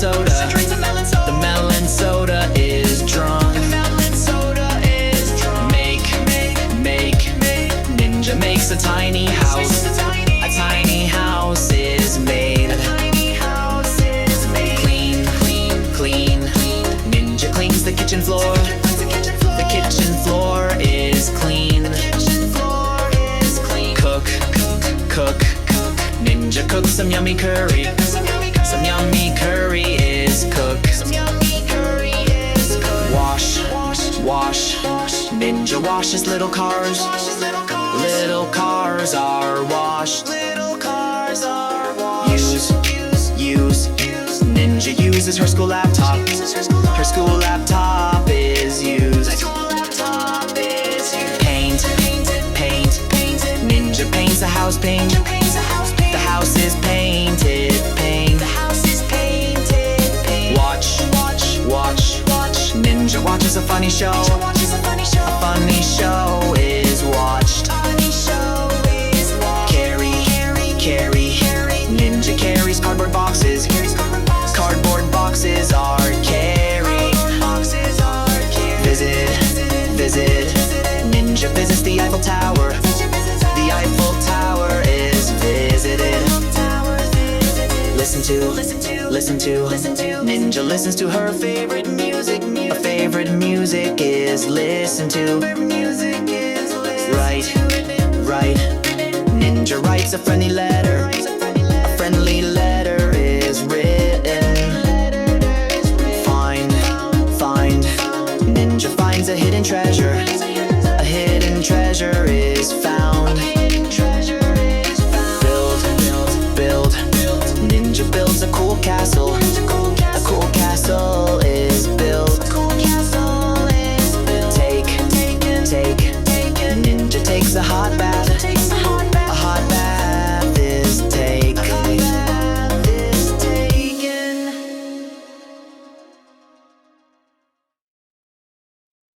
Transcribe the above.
soda. The melon soda is drunk. Ninja makes a tiny house. A tiny house is made. Clean. Ninja cleans the kitchen floor. The kitchen floor is clean. Cook. Ninja cooks some yummy curry. Some yummy curry is cooked. Wash. Ninja washes little cars. Little cars are washed. Use. Ninja uses her school laptop. Her school laptop is used. Paint. Ninja paints a house pink. The house is painted pink. Watch. Ninja watches a funny show. A funny show is watched. Carry. Ninja carries cardboard boxes. Cardboard boxes are carried. Visit. Ninja visits the Eiffel Tower. The Eiffel Tower is visited. Listen to. Ninja listens to her favorite music. Her favorite music is listened to. Right. Ninja writes a friendly letter. A friendly